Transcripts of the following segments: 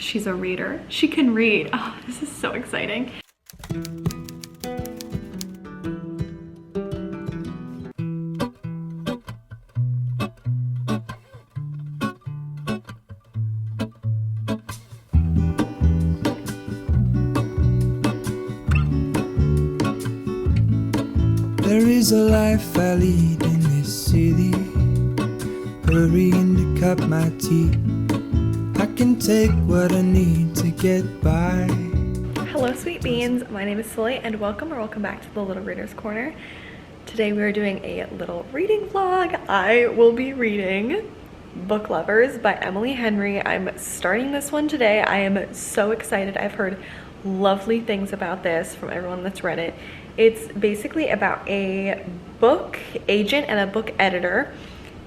she's a reader. She can read. Oh, this is so exciting. There is a life I lead in this city, hurrying to cut my teeth. I can take what I need to get by. Hello sweet beans, my name is Sully and welcome back to the Little Reader's Corner. Today we are doing a little reading vlog. I will be reading Book Lovers by Emily Henry. I'm starting this one today. I am so excited. I've heard lovely things about this from everyone that's read it. It's basically about a book agent and a book editor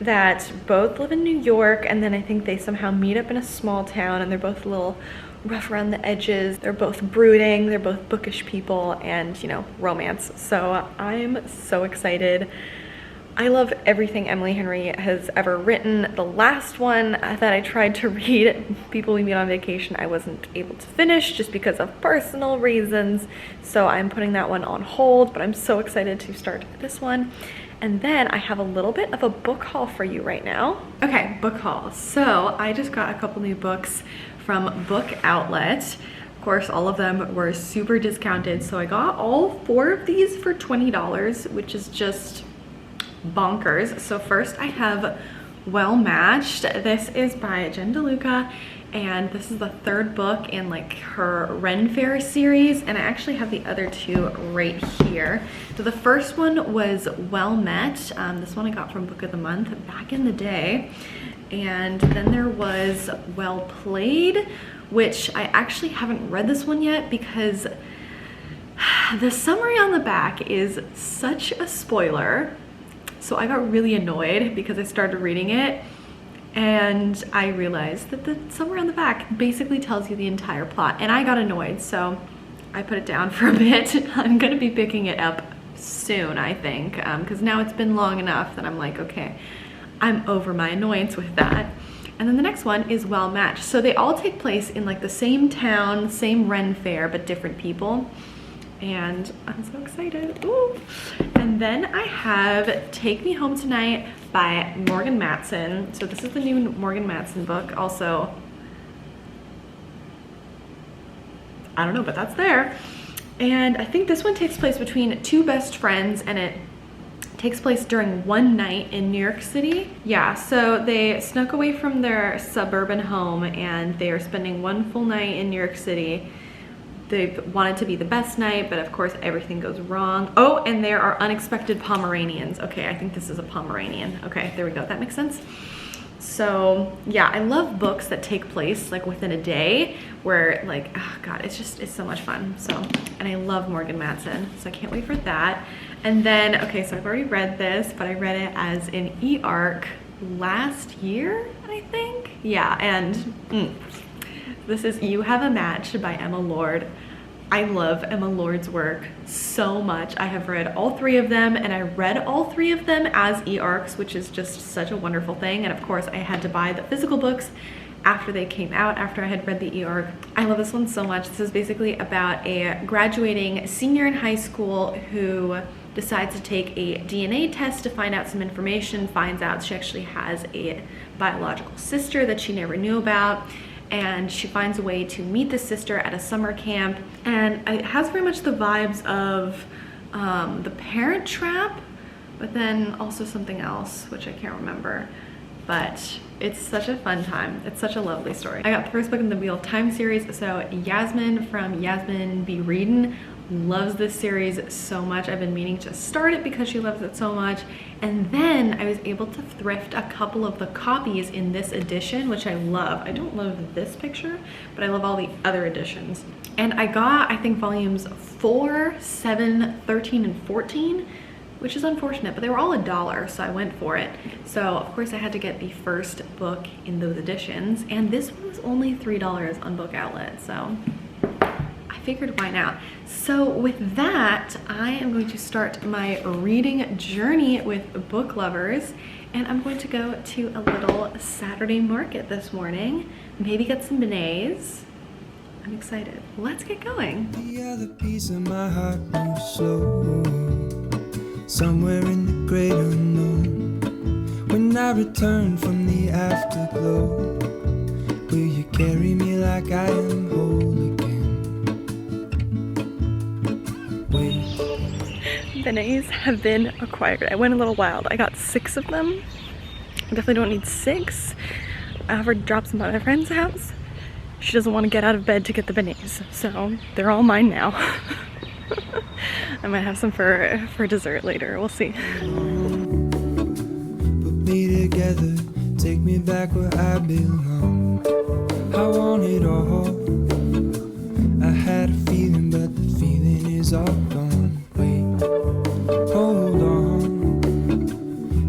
that both live in New York, and then I think they somehow meet up in a small town, and they're both a little rough around the edges. They're both brooding, they're both bookish people, and you know, romance. So I'm so excited. I love everything Emily Henry has ever written. The last one that I tried to read, People We Meet on Vacation, I wasn't able to finish just because of personal reasons. So I'm putting that one on hold, but I'm so excited to start this one. And then I have a little bit of a book haul for you right now. Okay, book haul. So I just got a couple new books from Book Outlet. Of course, all of them were super discounted. So I got all 4 of these for $20, which is just bonkers. So first I have Well Matched. This is by Jen DeLuca, and this is the 3rd book in like her Ren Fair series, and I actually have the other 2 right here. So the first one was Well Met. This one I got from Book of the Month back in the day. And then there was Well Played, which I actually haven't read this one yet because the summary on the back is such a spoiler. So I got really annoyed because I started reading it and I realized that the summary on the back basically tells you the entire plot, and I got annoyed, so I put it down for a bit. I'm gonna be picking it up soon, I think, because now it's been long enough that I'm like, okay, I'm over my annoyance with that. And then the next one is Well Matched. So they all take place in like the same town, same Ren Fair, but different people. And I'm so excited. Ooh. And then I have Take Me Home Tonight by Morgan Matson. So this is the new Morgan Matson book. Also, I don't know, but that's there. And I think this one takes place between 2 best friends, and it takes place during one night in New York City. Yeah, so they snuck away from their suburban home and they are spending one full night in New York City. They want it to be the best night, but of course everything goes wrong. Oh, and there are unexpected Pomeranians. Okay, I think this is a Pomeranian. Okay, there we go, that makes sense. So yeah, I love books that take place like within a day where like, oh God, it's so much fun. So, and I love Morgan Matson, so I can't wait for that. And then, okay, so I've already read this, but I read it as an e-arc last year, I think. Yeah, and this is You Have a Match by Emma Lord. I love Emma Lord's work so much. I have read all 3 of them, and I read all 3 of them as e-arcs, which is just such a wonderful thing. And of course, I had to buy the physical books after they came out, after I had read the e-arc. I love this one so much. This is basically about a graduating senior in high school who decides to take a DNA test to find out some information, finds out she actually has a biological sister that she never knew about. And she finds a way to meet the sister at a summer camp, and it has very much the vibes of The Parent Trap, but then also something else which I can't remember. But it's such a fun time. It's such a lovely story. I got the first book in the Wheel of Time series. So Yasmin from Yasmin B. Readin loves this series so much. I've been meaning to start it because she loves it so much. And then I was able to thrift a couple of the copies in this edition, which I love. I don't love this picture, but I love all the other editions. And I got, I think, volumes 4, 7, 13, and 14, which is unfortunate, but they were all $1, so I went for it. So of course I had to get the first book in those editions, and this one was only $3 on Book Outlet, so I figured why not. So with that, I am going to start my reading journey with Book Lovers, and I'm going to go to a little Saturday market this morning, maybe get some beignets, I'm excited. Let's get going. The other piece of my heart moves slow, somewhere in the great unknown. When I return from the afterglow, will you carry me like I am whole again? Wait. Beignets have been acquired. I went a little wild. I got 6 of them. I definitely don't need 6. I offered to drop some by my friend's house. She doesn't want to get out of bed to get the beignets, so they're all mine now. I might have some for dessert later. We'll see. Put me together, take me back where I belong. I want it all. I had a feeling, but the feeling is all gone. Wait, hold on.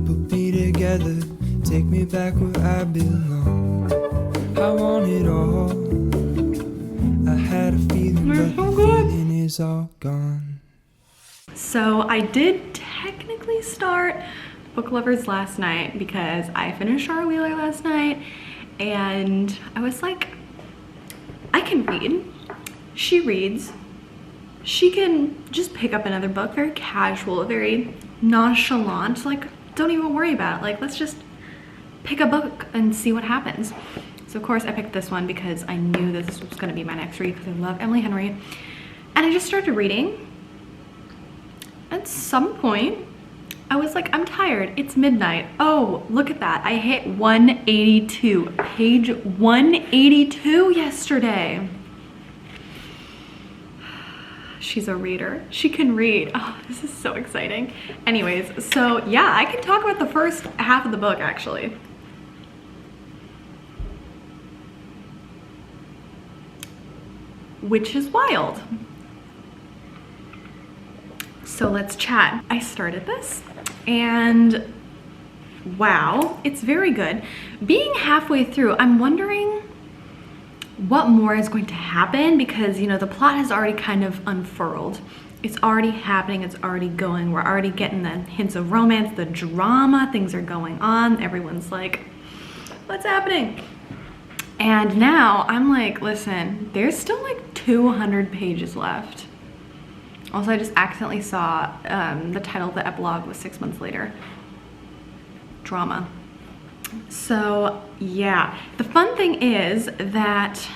Put me together, take me back where I belong. I want it all. I had a feeling, but the feeling is all gone. So I did technically start Book Lovers last night because I finished Shara Wheeler last night and I was like, I can read. She reads. She can just pick up another book, very casual, very nonchalant, like don't even worry about it. Like let's just pick a book and see what happens. So of course I picked this one because I knew this was gonna be my next read because I love Emily Henry. And I just started reading. At some point, I was like, I'm tired, it's midnight. Oh, look at that, I hit 182, page 182 yesterday. She's a reader, she can read. Oh, this is so exciting. Anyways, so yeah, I can talk about the first half of the book actually. Which is wild. So let's chat. I started this and wow, it's very good. Being halfway through, I'm wondering what more is going to happen because, you know, the plot has already kind of unfurled. It's already happening, it's already going. We're already getting the hints of romance, the drama, things are going on. Everyone's like, what's happening? And now I'm like, listen, there's still like 200 pages left. Also, I just accidentally saw the title of the epilogue was 6 months later. Drama. So yeah, the fun thing is that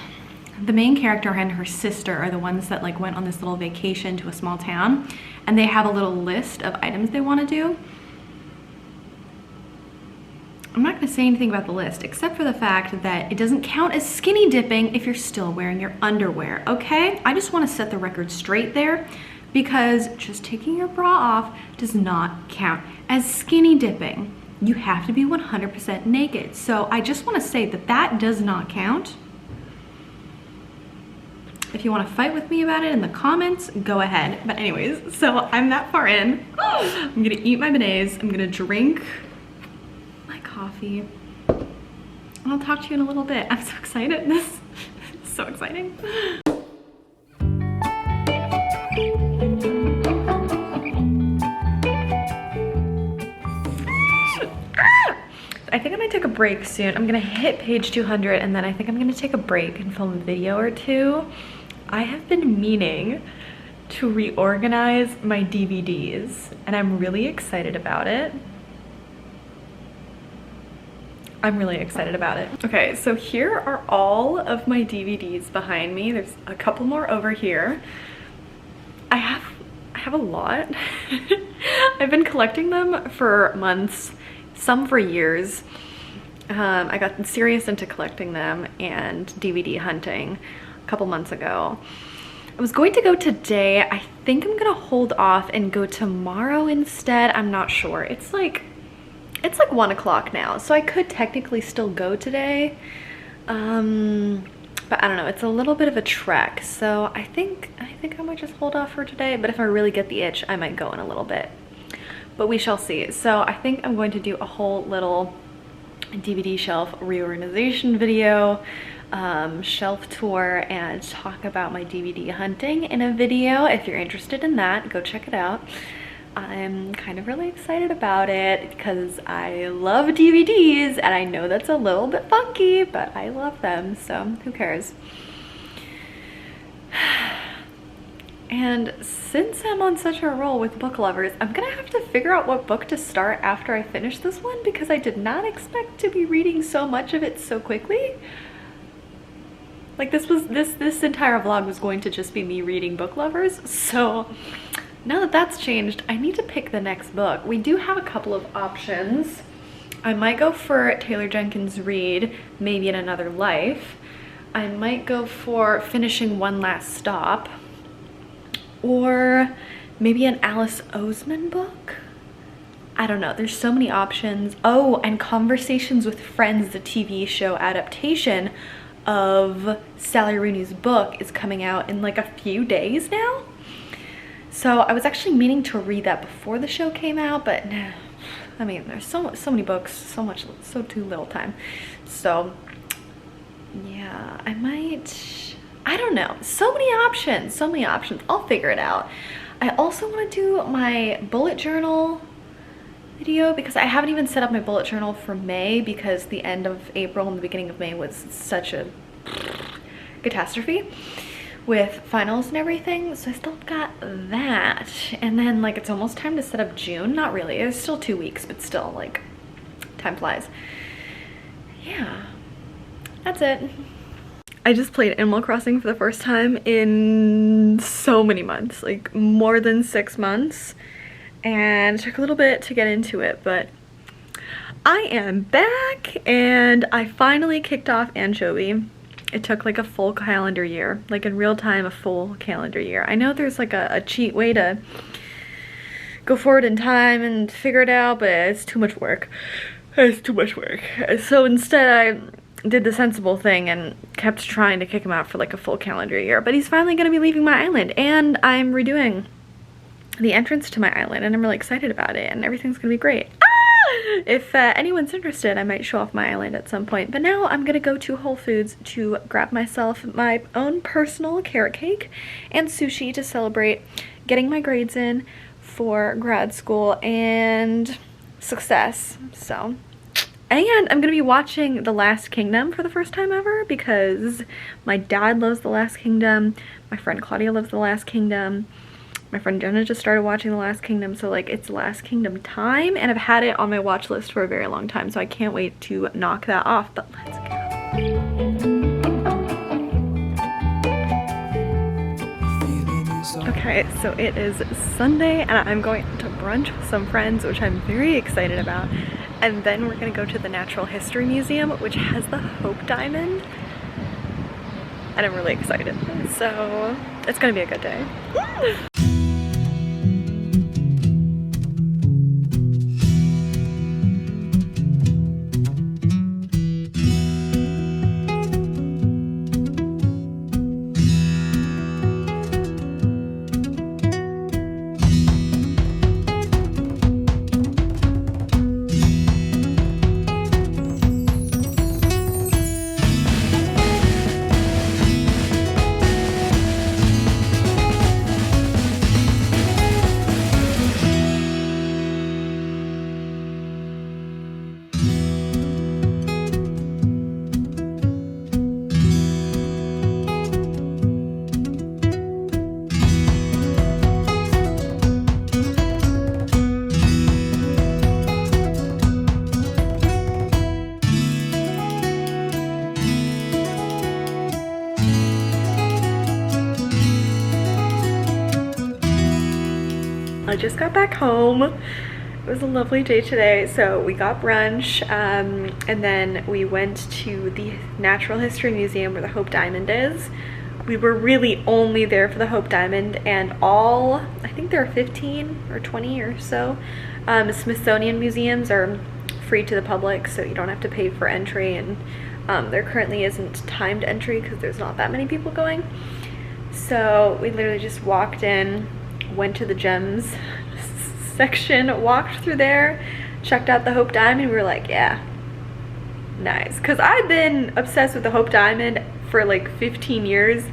the main character and her sister are the ones that like went on this little vacation to a small town and they have a little list of items they want to do. I'm not going to say anything about the list except for the fact that it doesn't count as skinny dipping if you're still wearing your underwear, okay? I just want to set the record straight there because just taking your bra off does not count as skinny dipping. You have to be 100% naked. So I just want to say that that does not count. If you want to fight with me about it in the comments, go ahead. But anyways, so I'm that far in. I'm going to eat my beignets. I'm going to drink coffee and I'll talk to you in a little bit. I'm so excited. This is so exciting. I think I might take a break soon. I'm gonna hit page 200 and then I think I'm gonna take a break and film a video or two. I have been meaning to reorganize my DVDs and I'm really excited about it. I'm really excited about it. Okay, so here are all of my DVDs behind me. There's a couple more over here. I have a lot. I've been collecting them for months, some for years. I got serious into collecting them and DVD hunting a couple months ago. I was going to go today. I think I'm gonna hold off and go tomorrow instead. I'm not sure. It's like 1 o'clock now, so I could technically still go today. But I don't know, it's a little bit of a trek, so I think I might just hold off for today, but if I really get the itch, I might go in a little bit. But we shall see. So I think I'm going to do a whole little DVD shelf reorganization video, shelf tour, and talk about my DVD hunting in a video. If you're interested in that, go check it out. I'm kind of really excited about it because I love DVDs and I know that's a little bit funky, but I love them, so who cares? And since I'm on such a roll with book lovers, I'm gonna have to figure out what book to start after I finish this one, because I did not expect to be reading so much of it so quickly. Like this entire vlog was going to just be me reading book lovers. So now that that's changed, I need to pick the next book. We do have a couple of options. I might go for Taylor Jenkins Reid, Maybe in Another Life. I might go for finishing One Last Stop, or maybe an Alice Oseman book. I don't know, there's so many options. Oh, and Conversations with Friends, the TV show adaptation of Sally Rooney's book, is coming out in like a few days now. So I was actually meaning to read that before the show came out, but I mean, there's so many books, so too little time. So yeah, I might, I don't know, so many options. I'll figure it out. I also want to do my bullet journal video, because I haven't even set up my bullet journal for May, because the end of April and the beginning of May was such a catastrophe with finals and everything. So I still got that, and then like it's almost time to set up June. Not really, it's still 2 weeks, but still, like, time flies. Yeah, that's it. I just played Animal Crossing for the first time in so many months, like more than 6 months, and it took a little bit to get into it, but I am back, and I finally kicked off Anchovy. It took like a full calendar year, like in real time, a full calendar year. I know there's like a cheat way to go forward in time and figure it out, but it's too much work. So instead I did the sensible thing and kept trying to kick him out for like a full calendar year. But he's finally gonna be leaving my island, and I'm redoing the entrance to my island, and I'm really excited about it, and everything's gonna be great. If anyone's interested, I might show off my island at some point. But now I'm gonna go to Whole Foods to grab myself my own personal carrot cake and sushi to celebrate getting my grades in for grad school and success. So, and I'm gonna be watching The Last Kingdom for the first time ever, because my dad loves The Last Kingdom, my friend Claudia loves The Last Kingdom, my friend Jenna just started watching The Last Kingdom, so like it's Last Kingdom time, and I've had it on my watch list for a very long time, so I can't wait to knock that off. But let's go. Okay, so it is Sunday, and I'm going to brunch with some friends, which I'm very excited about, and then we're gonna go to the Natural History Museum, which has the Hope Diamond, and I'm really excited, so it's gonna be a good day. I just got back home. It was a lovely day today. So we got brunch, and then we went to the Natural History Museum where the Hope Diamond is. We were really only there for the Hope Diamond, and all, I think there are 15 or 20 or so, Smithsonian museums are free to the public, so you don't have to pay for entry, and there currently isn't timed entry because there's not that many people going. So we literally just walked in, went to the gems section, walked through there, checked out the Hope Diamond. We were like, yeah, nice, because I've been obsessed with the Hope Diamond for like 15 years,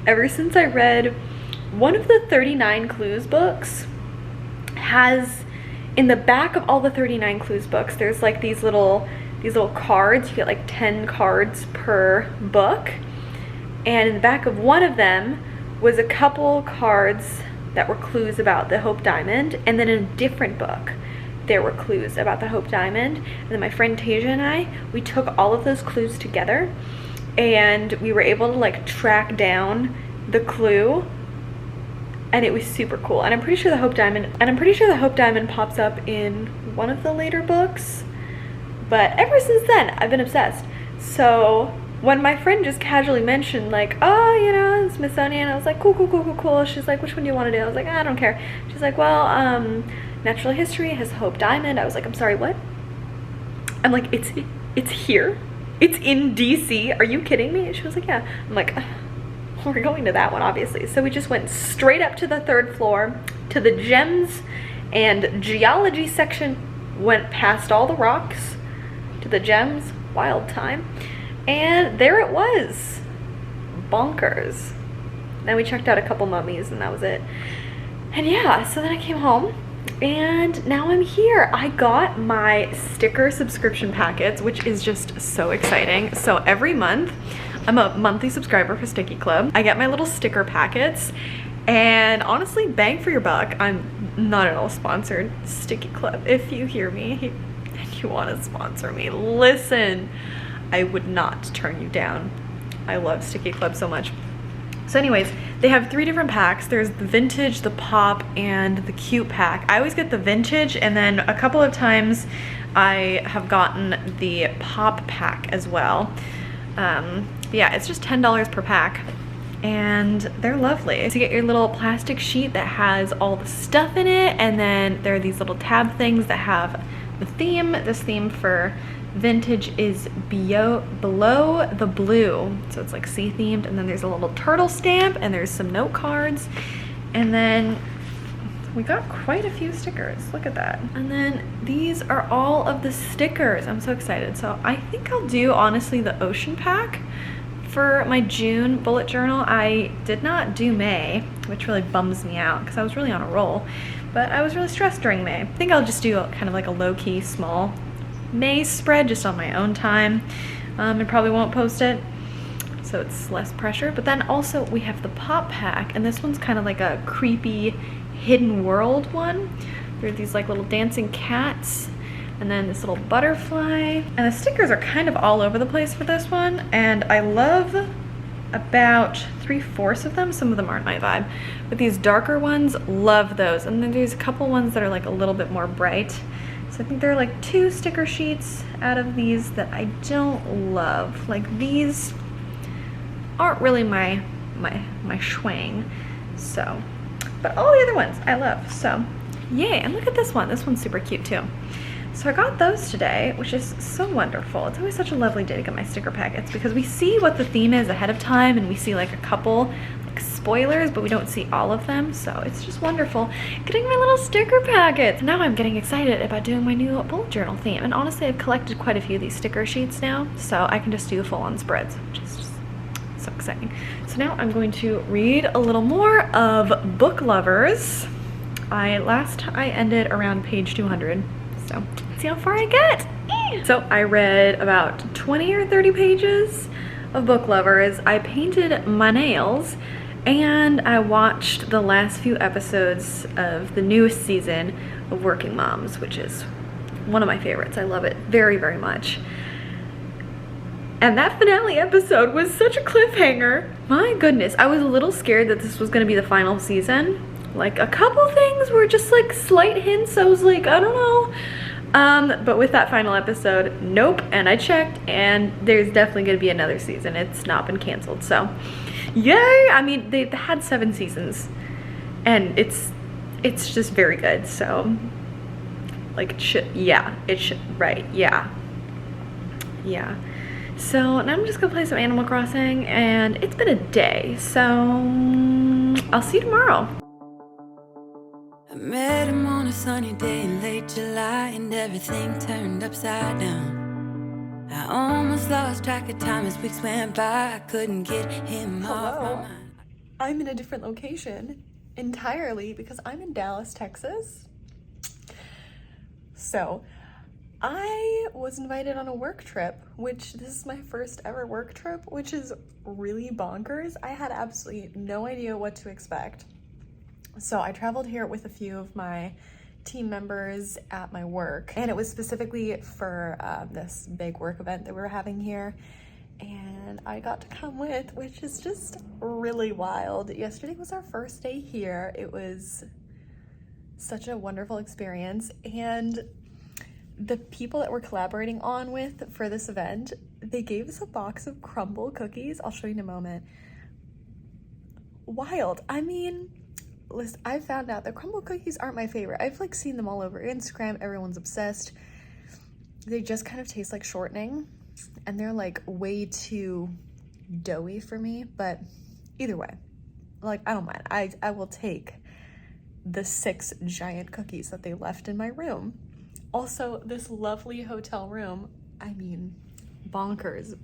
ever since I read one of the 39 Clues books. Has, in the back of all the 39 Clues books, there's like these little cards. You get like 10 cards per book, and in the back of one of them was a couple cards that were clues about the Hope Diamond, and then in a different book there were clues about the Hope Diamond. And then my friend Tasia and I, we took all of those clues together and we were able to like track down the clue, and it was super cool. And I'm pretty sure the Hope Diamond pops up in one of the later books, but ever since then I've been obsessed. So when my friend just casually mentioned like, oh, you know, Smithsonian, I was like, cool. She's like, which one do you want to do? I was like, I don't care. She's like, well, natural history has Hope Diamond. I was like, I'm sorry, what? I'm like, it's here. It's in DC. Are you kidding me? She was like, yeah. I'm like, we're going to that one, obviously. So we just went straight up to the 3rd floor to the gems and geology section, went past all the rocks to the gems, wild time. And there it was, bonkers. Then we checked out a couple mummies and that was it. And yeah, so then I came home and now I'm here. I got my sticker subscription packets, which is just so exciting. So every month, I'm a monthly subscriber for Sticky Club. I get my little sticker packets, and honestly, bang for your buck. I'm not at all sponsored. Sticky Club, if you hear me and you want to sponsor me, listen, I would not turn you down. I love Sticky Club so much. So anyways, they have 3 different packs. There's the vintage, the pop, and the cute pack. I always get the vintage, and then a couple of times I have gotten the pop pack as well. Yeah, it's just $10 per pack, and they're lovely. So you get your little plastic sheet that has all the stuff in it, and then there are these little tab things that have the theme. This theme for vintage is below the blue, so it's like sea themed. And then there's a little turtle stamp, and there's some note cards, and then we got quite a few stickers. Look at that. And then these are all of the stickers. I'm so excited. So I think I'll do, honestly, the ocean pack for my June bullet journal. I did not do May, which really bums me out because I was really on a roll, but I was really stressed during May. I think I'll just do kind of like a low-key small May spread just on my own time. And probably won't post it, so it's less pressure. But then also we have the pop pack, and this one's kind of like a creepy hidden world one. There are these like little dancing cats, and then this little butterfly, and the stickers are kind of all over the place for this one, and I love about 3/4 of them. Some of them aren't my vibe, but these darker ones, love those. And then there's a couple ones that are like a little bit more bright. So I think there are like 2 sticker sheets out of these that I don't love. Like these aren't really my schwang. So, but all the other ones I love. So yay, and look at this one. This one's super cute too. So I got those today, which is so wonderful. It's always such a lovely day to get my sticker packets because we see what the theme is ahead of time, and we see like a couple like spoilers, but we don't see all of them. So it's just wonderful getting my little sticker packets. Now I'm getting excited about doing my new bullet journal theme. And honestly, I've collected quite a few of these sticker sheets now, so I can just do full-on spreads, which is just so exciting. So now I'm going to read a little more of Book Lovers. I ended around page 200, so let's see how far I get. So I read about 20 or 30 pages of Book Lovers. I painted my nails, and I watched the last few episodes of the newest season of Working Moms, which is one of my favorites. I love it very, very much. And that finale episode was such a cliffhanger. My goodness, I was a little scared that this was gonna be the final season. Like a couple things were just like slight hints. I was like, I don't know. But with that final episode, nope. And I checked, and there's definitely gonna be another season. It's not been canceled, so yay. I mean, they had 7 seasons, and it's just very good. So like it should, right, yeah. So now I'm just gonna play some Animal Crossing, and it's been a day, so I'll see you tomorrow. I met him on a sunny day in late July, and everything turned upside down. I almost lost track of time as weeks went by. I couldn't get him off my mind. I'm in a different location entirely because I'm in Dallas, Texas. So I was invited on a work trip, which this is my first ever work trip, which is really bonkers. I had absolutely no idea what to expect. So I traveled here with a few of my team members at my work, and it was specifically for this big work event that we were having here, and I got to come with, which is just really wild. Yesterday was our first day here. It was such a wonderful experience, and the people that we're collaborating on with for this event, they gave us a box of crumble cookies. I'll show you in a moment. Wild. I mean, listen, I found out that crumble cookies aren't my favorite. I've like seen them all over Instagram. Everyone's obsessed. They just kind of taste like shortening, and they're like way too doughy for me. But either way, like, I don't mind. I will take the 6 giant cookies that they left in my room. Also, this lovely hotel room, I mean, bonkers.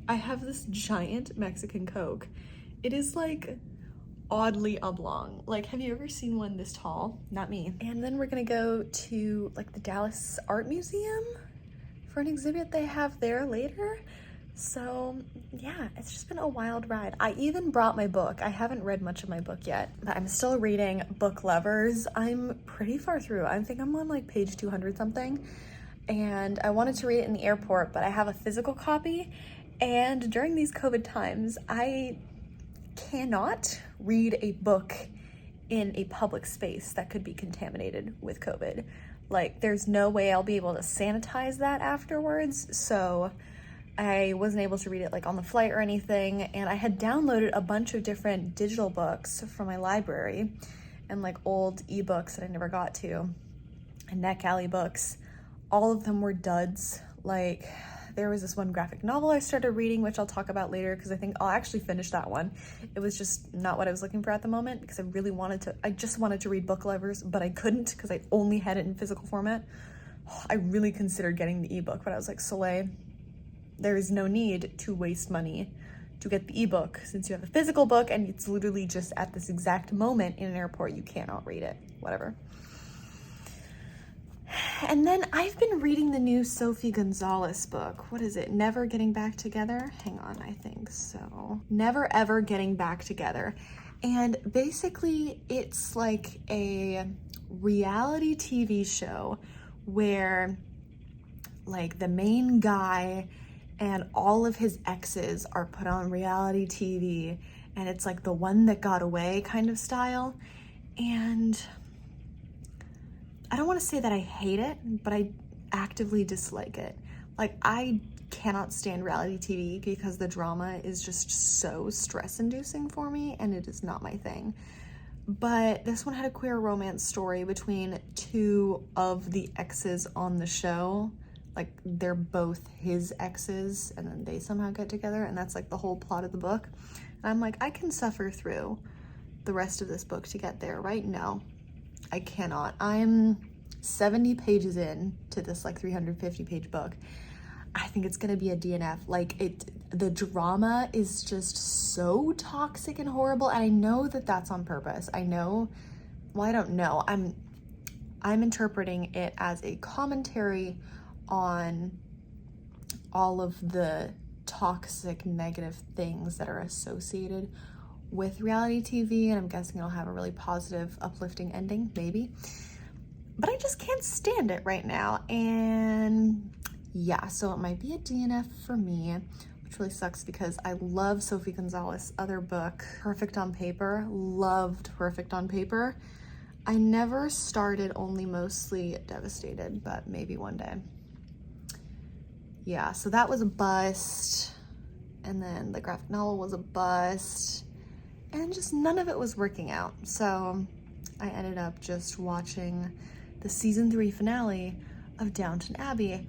I have this giant Mexican Coke. It is like oddly oblong. Like, have you ever seen one this tall? Not me. And then we're gonna go to like the Dallas Art Museum for an exhibit they have there later. So yeah, it's just been a wild ride. I even brought my book. I haven't read much of my book yet, but I'm still reading Book Lovers. I'm pretty far through. I think I'm on like page 200 something, and I wanted to read it in the airport, but I have a physical copy, and during these COVID times, I cannot read a book in a public space that could be contaminated with COVID. Like, there's no way I'll be able to sanitize that afterwards, so I wasn't able to read it like on the flight or anything, and I had downloaded a bunch of different digital books from my library and like old ebooks that I never got to, and NetGalley books. All of them were duds. Like, there was this one graphic novel I started reading, which I'll talk about later because I think I'll actually finish that one. It was just not what I was looking for at the moment because I just wanted to read Book Lovers, but I couldn't because I only had it in physical format. I really considered getting the ebook, but I was like, Soleil, there is no need to waste money to get the ebook since you have a physical book and it's literally just at this exact moment in an airport you cannot read it. Whatever. And then I've been reading the new Sophie Gonzalez book. What is it? Never Getting Back Together? Hang on, I think so. Never Ever Getting Back Together. And basically it's like a reality TV show where like the main guy and all of his exes are put on reality TV, and it's like the one that got away kind of style. And I don't want to say that I hate it, but I actively dislike it. Like, I cannot stand reality TV because the drama is just so stress-inducing for me, and it is not my thing. But this one had a queer romance story between 2 of the exes on the show. Like, they're both his exes, and then they somehow get together, and that's like the whole plot of the book. And I'm like, I can suffer through the rest of this book to get there, right? No, I cannot. I'm 70 pages in to this like 350 page book. I think it's gonna be a DNF. Like, the drama is just so toxic and horrible, and I know that that's on purpose. I know, well, I don't know. I'm interpreting it as a commentary on all of the toxic negative things that are associated with reality TV, and I'm guessing it'll have a really positive, uplifting ending, maybe. But I just can't stand it right now, and yeah, so it might be a DNF for me, which really sucks because I love Sophie Gonzalez's other book, Perfect on Paper. Loved Perfect on Paper. I never started Only Mostly Devastated, but maybe one day. Yeah, so that was a bust, and then the graphic novel was a bust, and just none of it was working out. So I ended up just watching the season 3 finale of Downton Abbey,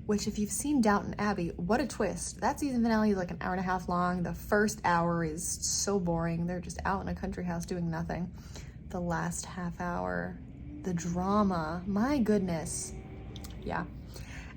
which, if you've seen Downton Abbey, what a twist. That season finale is like an hour and a half long. The first hour is so boring. They're just out in a country house doing nothing. The last half hour, the drama, my goodness. Yeah.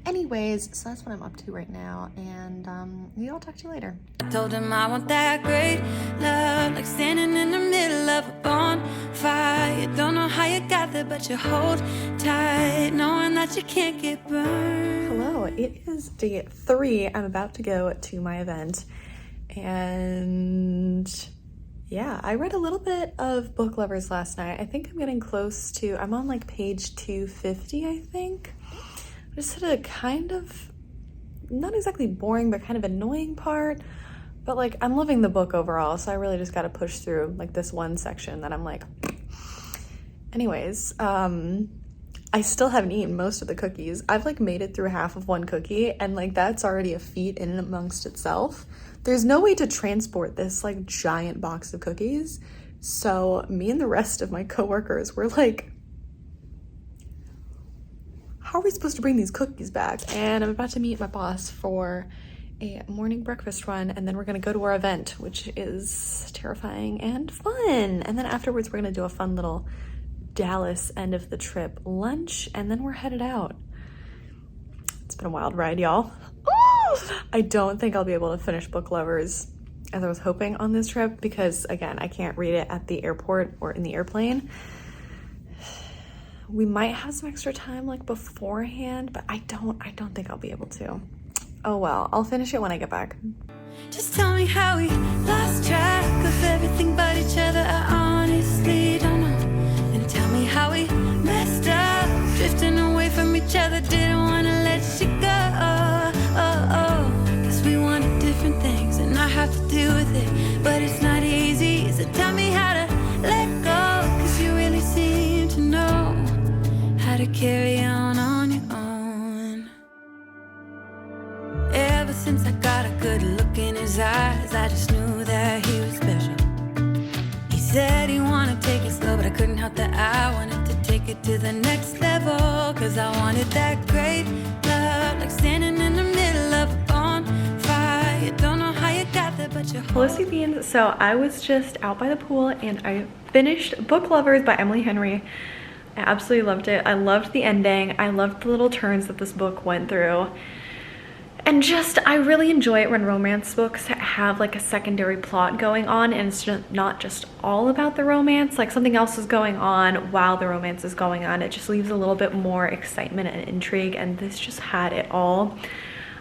Anyways, so that's what I'm up to right now, and maybe I'll talk to you later. I told him I want that great love, like standing in the middle of a bonfire. You don't know how you got there, together, but you hold tight, knowing that you can't get burned. Hello, it is day 3. I'm about to go to my event, and yeah, I read a little bit of Book Lovers last night. I think I'm getting close to, I'm on like page 250, I think. I just had a kind of, not exactly boring, but kind of annoying part. But like, I'm loving the book overall, so I really just got to push through like this one section that I'm like. Anyways, I still haven't eaten most of the cookies. I've like made it through half of one cookie, and like that's already a feat in and amongst itself. There's no way to transport this like giant box of cookies. So me and the rest of my coworkers were like, how are we supposed to bring these cookies back? And I'm about to meet my boss for a morning breakfast run, and then we're gonna go to our event, which is terrifying and fun. And then afterwards, we're gonna do a fun little Dallas end of the trip lunch, and then we're headed out. It's been a wild ride, y'all. I don't think I'll be able to finish Book Lovers as I was hoping on this trip, because again, I can't read it at the airport or in the airplane. We might have some extra time like beforehand, but I don't think I'll be able to. Oh well, I'll finish it when I get back. Just tell me how we lost track of everything but each other. I honestly don't know. And tell me how we messed up, drifting away from each other. Didn't want to let you go. Cause we wanted different things, and I have to deal with it, but it's not easy. So tell me how to let go, cause you really seem to know how to carry on your own. Ever since I got a good look in his eyes, I just knew that he was special. He said he wanted to take it slow, but I couldn't help that I wanted to take it to the next level. Cause I wanted that great love, like standing in the middle of a bonfire. You don't know how you got there, but you're Hello, Sweet Beans. So I was just out by the pool, and I finished Book Lovers by Emily Henry. I absolutely loved it. I loved the ending. I loved the little turns that this book went through. And just, I really enjoy it when romance books have like a secondary plot going on, and it's not just all about the romance, like something else is going on while the romance is going on. It just leaves a little bit more excitement and intrigue, and this just had it all.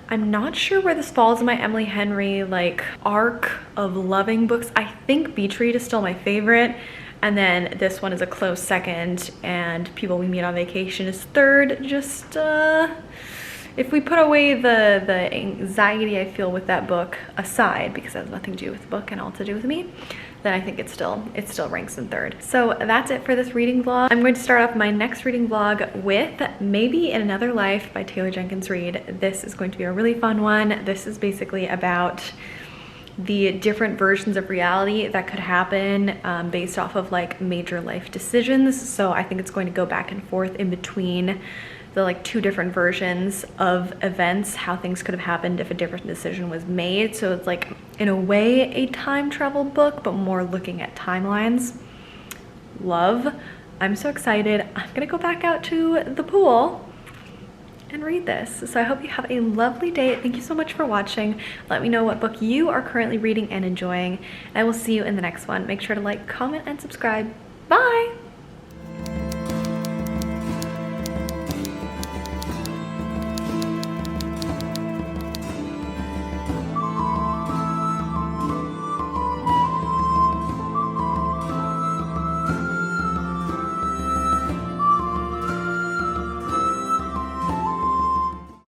I'm not sure where this falls in my Emily Henry like arc of loving books. I think Beach Read is still my favorite, and then this one is a close second, and People We Meet on Vacation is third. Just if we put away the anxiety I feel with that book aside, because it has nothing to do with the book and all to do with me, then I think it still ranks in third. So that's it for this reading vlog. I'm going to start off my next reading vlog with Maybe in Another Life by Taylor Jenkins Reid. This is going to be a really fun one. This is basically about the different versions of reality that could happen based off of like major life decisions. So I think it's going to go back and forth in between the like 2 different versions of events, how things could have happened if a different decision was made. So it's like in a way a time travel book, but more looking at timelines. Love. I'm so excited. I'm gonna go back out to the pool and read this. So I hope you have a lovely day. Thank you so much for watching. Let me know what book you are currently reading and enjoying, and I will see you in the next one. Make sure to like, comment, and subscribe. Bye.